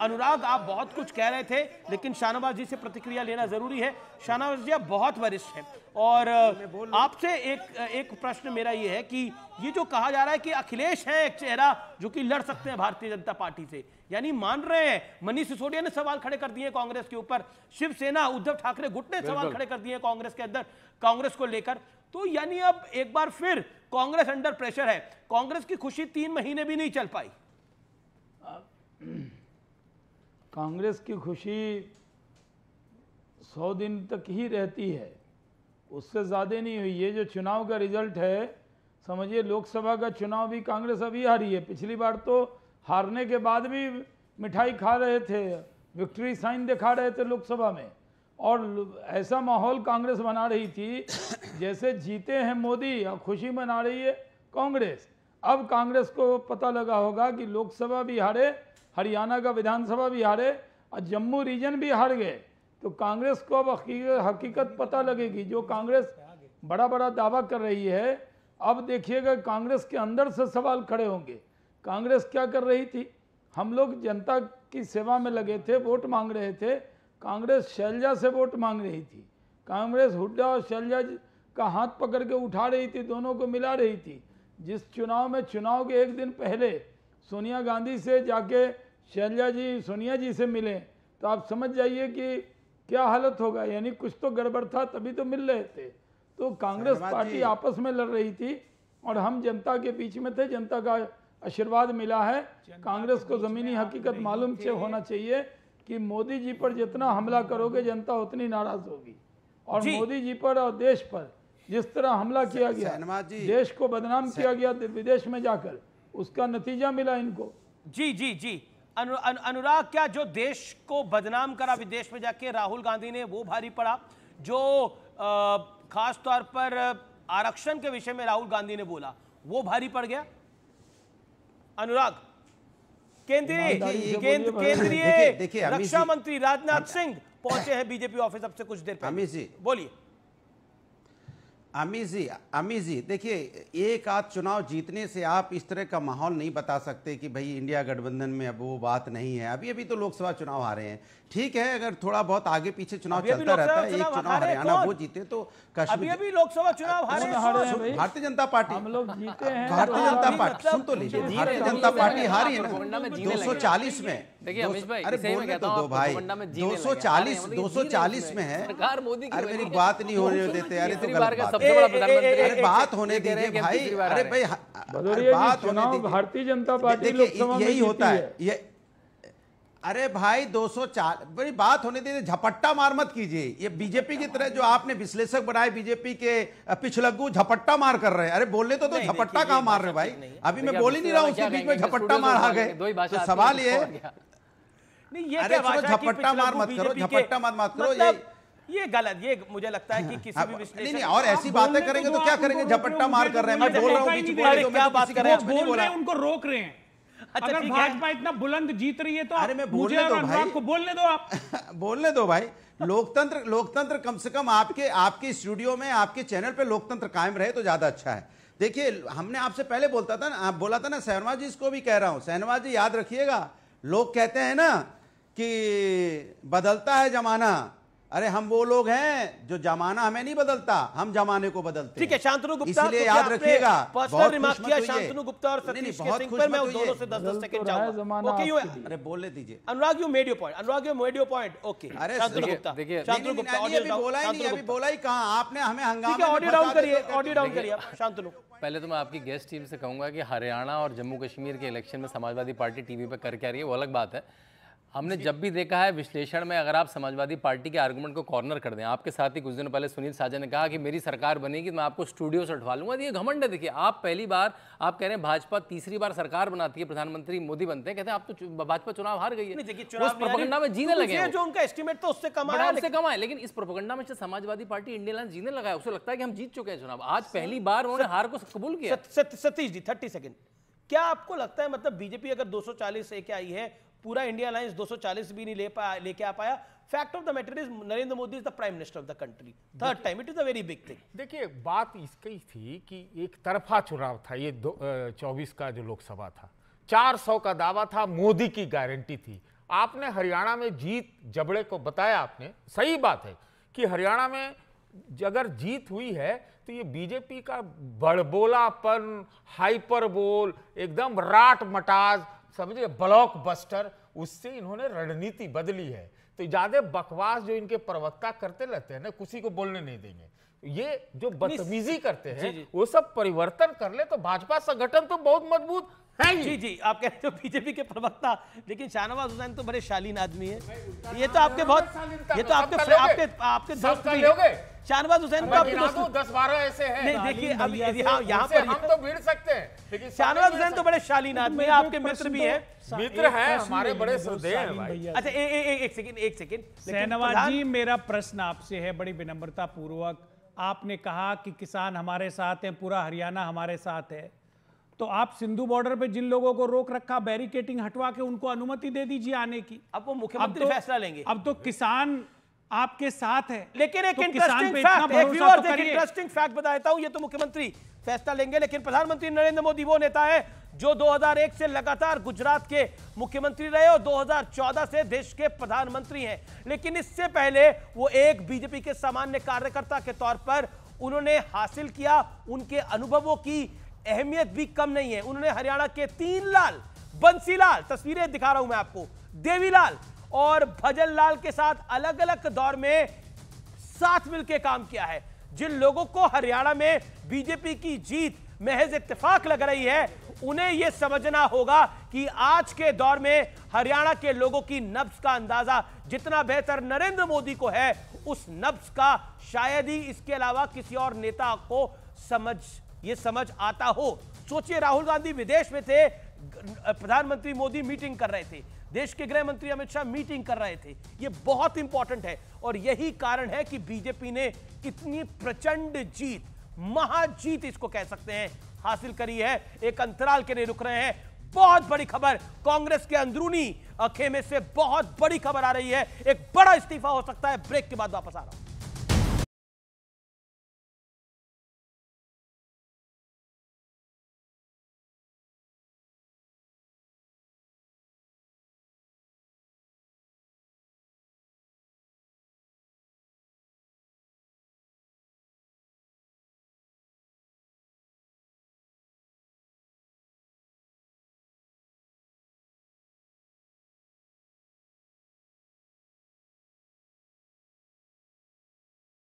अनुराग, आप बहुत कुछ कह रहे थे, लेकिन शाहनवाज जी से प्रतिक्रिया लेना जरूरी है। शाहनवाज जी, आप बहुत वरिष्ठ हैं और आपसे एक प्रश्न मेरा ये है कि ये जो कहा जा रहा है कि अखिलेश है एक चेहरा जो कि लड़ सकते हैं भारतीय जनता पार्टी से, यानी मान रहे हैं, मनीष सिसोदिया ने सवाल खड़े कर दिए कांग्रेस के ऊपर, शिवसेना उद्धव ठाकरे गुट ने सवाल खड़े कर दिए कांग्रेस के अंदर, कांग्रेस को लेकर, तो यानी अब एक बार फिर कांग्रेस अंडर प्रेशर है। कांग्रेस की खुशी 3 महीने भी नहीं चल पाई। कांग्रेस की खुशी 100 दिन तक ही रहती है, उससे ज़्यादा नहीं हुई। ये जो चुनाव का रिजल्ट है, समझिए लोकसभा का चुनाव भी कांग्रेस अभी हारी है। पिछली बार तो हारने के बाद भी मिठाई खा रहे थे, विक्ट्री साइन दिखा रहे थे लोकसभा में, और ऐसा माहौल कांग्रेस बना रही थी जैसे जीते हैं मोदी और खुशी मना रही है कांग्रेस। अब कांग्रेस को पता लगा होगा कि लोकसभा भी हारे, हरियाणा का विधानसभा भी हारे और जम्मू रीजन भी हार गए, तो कांग्रेस को अब हकीकत पता लगेगी। जो कांग्रेस बड़ा बड़ा दावा कर रही है, अब देखिएगा कांग्रेस के अंदर से सवाल खड़े होंगे। कांग्रेस क्या कर रही थी? हम लोग जनता की सेवा में लगे थे, वोट मांग रहे थे। कांग्रेस शैलजा से वोट मांग रही थी, कांग्रेस हुड्डा और शैलजा का हाथ पकड़ के उठा रही थी, दोनों को मिला रही थी। जिस चुनाव में, चुनाव के एक दिन पहले सोनिया गांधी से जाके शैलजा जी सोनिया जी से मिले, तो आप समझ जाइए कि क्या हालत होगा। यानी कुछ तो गड़बड़ था, तभी तो मिल रहे थे। तो कांग्रेस पार्टी आपस में लड़ रही थी और हम जनता के बीच में थे, जनता का आशीर्वाद मिला है। कांग्रेस को ज़मीनी हकीकत मालूम होना चाहिए कि मोदी जी पर जितना हमला करोगे जनता उतनी नाराज होगी, और मोदी जी पर और देश पर जिस तरह हमला किया गया, देश को बदनाम किया गया विदेश में जाकर, उसका नतीजा मिला इनको। जी जी जी अनुराग, क्या जो देश को बदनाम करा विदेश में जाके राहुल गांधी ने, वो भारी पड़ा? जो खास तौर पर आरक्षण के विषय में राहुल गांधी ने बोला, वो भारी पड़ गया? अनुराग, केंद्रीय रक्षा मंत्री राजनाथ सिंह पहुंचे हैं बीजेपी ऑफिस अब से कुछ देर पहले। बोलिए। अमीश जी, देखिए, एक आध चुनाव जीतने से आप इस तरह का माहौल नहीं बता सकते कि भाई इंडिया गठबंधन में अब वो बात नहीं है। अभी अभी तो लोकसभा चुनाव आ रहे हैं, ठीक है, अगर थोड़ा बहुत आगे पीछे चुनाव चलता रहता है, एक चुनाव हरियाणा वो जीते तो कश्मीर, अभी लोकसभा चुनाव हारे भारतीय जनता पार्टी, हम लोग जीते हैं, भारतीय जनता पार्टी, सुन तो लीजिए, भारतीय जनता पार्टी हारी है ना 240 में। देखिए अमीश भाई, अरे बोलने तो दो भाई, 240 में है। अरे मेरी बात नहीं होने देते, अरे तो अरे बात होने दीजिए भाई, अरे भाई बात होने दीजिए। भारतीय जनता पार्टी देखिए यही होता है ये। अरे भाई 240, बड़ी बात होने दीजिए, झपट्टा मार मत कीजिए। ये बीजेपी की तरह जो आपने विश्लेषक बनाए बीजेपी के पिछलग्गू झपट्टा मार कर रहे हैं। अरे बोलने तो झपट्टा कहाँ मार रहे भाई? अभी मैं बोल ही नहीं रहा हूँ, उसके बीच में झपट्टा मार आ गए। तो सवाल ये, अरे झपट्टा मार मत करो, झपट्टा मत करो, ये गलत, ये मुझे लगता है कि किसी भी विश्लेषण नहीं, और ऐसी बातें करेंगे तो क्या करेंगे? झपट्टा मार कर रहे हैं, मैं बोल रहा हूँ, उनको रोक रहे हैं। अगर भाजपा इतना बुलंद जीत रही है तो अरे मैं बोलने दो भाई, आपको बोलने दो, आप बोलने दो भाई। लोकतंत्र कम से कम आपके स्टूडियो में, आपके चैनल पे लोकतंत्र कायम रहे तो ज्यादा अच्छा है। देखिए, हमने आपसे पहले बोला था ना, शहनवाज जी, इसको भी कह रहा हूं, शहनवाज जी याद रखिएगा, लोग कहते हैं ना कि बदलता है जमाना। अरे हम वो लोग हैं जो जमाना हमें नहीं बदलता, हम जमाने को बदलते। ठीक है शांतनु गुप्ता, इसलिए याद रखिएगा। पर्सनल रिमार्क किया शांतनु गुप्ता और सतीश के सिंह पर, मैं उन दोनों से 10-10 सेकंड चाहूंगा। ओके, अरे बोलने दीजिए। Anurag, you made your point. Okay, अरे शांतनु गुप्ता, शांतनु गुप्ता, अभी बोला ही कहाँ आपने? हमें हंगामा, ऑडियो डाउन करिए शांतनु। पहले तो मैं आपकी गेस्ट टीम से कहूंगा कि हरियाणा और जम्मू कश्मीर के इलेक्शन में समाजवादी पार्टी टीवी पर करके आ रही है, वो अलग बात है। हमने जब भी देखा है विश्लेषण में, अगर आप समाजवादी पार्टी के आर्गुमेंट को कॉर्नर कर दें, आपके साथ ही कुछ दिनों पहले सुनील साजा ने कहा कि मेरी सरकार बनेगी मैं आपको स्टूडियो से उठवा लूंगा। ये घमंड है। देखिए, आप पहली बार, आप कह रहे हैं भाजपा तीसरी बार सरकार बनाती है, प्रधानमंत्री मोदी बनते हैं, कहते हैं आप तो भाजपा चुनाव हार गई है। उस प्रोपेगेंडा में जीने लगे हैं, जो उनका एस्टीमेट था उससे कम है, लेकिन इस प्रोपेगेंडा में समाजवादी पार्टी इंडिया लाइन जीने लगा है। उसे लगता है कि हम जीत चुके हैं चुनाव। आज पहली बार उन्होंने हार को कबूल किया। सतीश जी 30 सेकंड, क्या आपको लगता है, मतलब बीजेपी अगर 240 लेके आई है, पूरा इंडिया अलायंस 240 भी नहीं लेके आ पाया, fact of the matter is Narendra Modi is the prime minister of the country third time, it is a very big thing. देखिए, बात इसकी थी कि एक तरफा चुनाव था ये 24 का जो लोकसभा था, 400 का दावा था, मोदी की गारंटी थी। आपने हरियाणा में जीत जबड़े को बताया, आपने सही बात है कि हरियाणा में अगर जीत हुई है तो ये बीजेपी का बड़बोलापन, हाइपरबोल, एकदम राट मटाज, समझिए ब्लॉकबस्टर, उससे इन्होंने रणनीति बदली है। तो ज्यादा बकवास जो इनके प्रवक्ता करते रहते हैं ना, किसी को बोलने नहीं देंगे। ये जो बदतमीजी करते हैं वो सब परिवर्तन कर ले तो भाजपा संगठन तो बहुत मजबूत है। जी जी, आप कह रहे हो बीजेपी के प्रवक्ता, लेकिन शाहनवाज हुसैन तो बड़े शालीन आदमी है। ये तो आपके बहुत, ये तो आपके दोस्त भी हैं। शाहनवाज हुसैन तो आपके दोस्त 10-12 ऐसे हैं। नहीं देखिए, अब यहाँ पर हम तो भिड़ सकते हैं, लेकिन शाहनवाज हुसैन तो बड़े शालीन आदमी है, आपके मित्र भी हैं। मित्र हैं, हमारे बड़े श्रद्धेय हैं भाई। अच्छा एक सेकंड शहनवाज जी, मेरा प्रश्न आपसे है बड़ी विनम्रता पूर्वक। आपने कहा कि किसान हमारे साथ हैं, पूरा हरियाणा हमारे साथ है, तो आप सिंधु बॉर्डर पे जिन लोगों को रोक रखा, बैरिकेटिंग हटवा के उनको अनुमति दे दीजिए आने की। अब वो मुख्यमंत्री फैसला लेंगे। अब तो किसान आपके साथ है। लेकिन एक तो इंटरेस्टिंग फैक्ट बता देता हूं, ये तो मुख्यमंत्री फैसला लेंगे, लेकिन प्रधानमंत्री नरेंद्र मोदी वो नेता है जो 2001 से लगातार गुजरात के मुख्यमंत्री रहे और 2014 से देश के प्रधानमंत्री हैं। लेकिन इससे पहले वो एक बीजेपी के सामान्य कार्यकर्ता के तौर पर उन्होंने हासिल किया, उनके अनुभवों की अहमियत भी कम नहीं है। उन्होंने हरियाणा के 3 लाल, बंसीलाल, तस्वीरें दिखा रहा हूं मैं आपको, देवीलाल और भजन लाल के साथ अलग अलग दौर में साथ मिलकर काम किया है। जिन लोगों को हरियाणा में बीजेपी की जीत महज इत्तेफाक लग रही है, उन्हें यह समझना होगा कि आज के दौर में हरियाणा के लोगों की नब्ज का अंदाजा जितना बेहतर नरेंद्र मोदी को है, उस नब्ज का शायद ही इसके अलावा किसी और नेता को समझ आता हो। सोचिए, राहुल गांधी विदेश में थे, प्रधानमंत्री मोदी मीटिंग कर रहे थे, देश के गृह मंत्री अमित शाह मीटिंग कर रहे थे। यह बहुत इंपॉर्टेंट है और यही कारण है कि बीजेपी ने इतनी प्रचंड जीत, महाजीत इसको कह सकते हैं, हासिल करी है। एक अंतराल के लिए रुक रहे हैं। बहुत बड़ी खबर कांग्रेस के अंदरूनी खेमे से बहुत बड़ी खबर आ रही है। एक बड़ा इस्तीफा हो सकता है। ब्रेक के बाद वापस आ रहा हूं।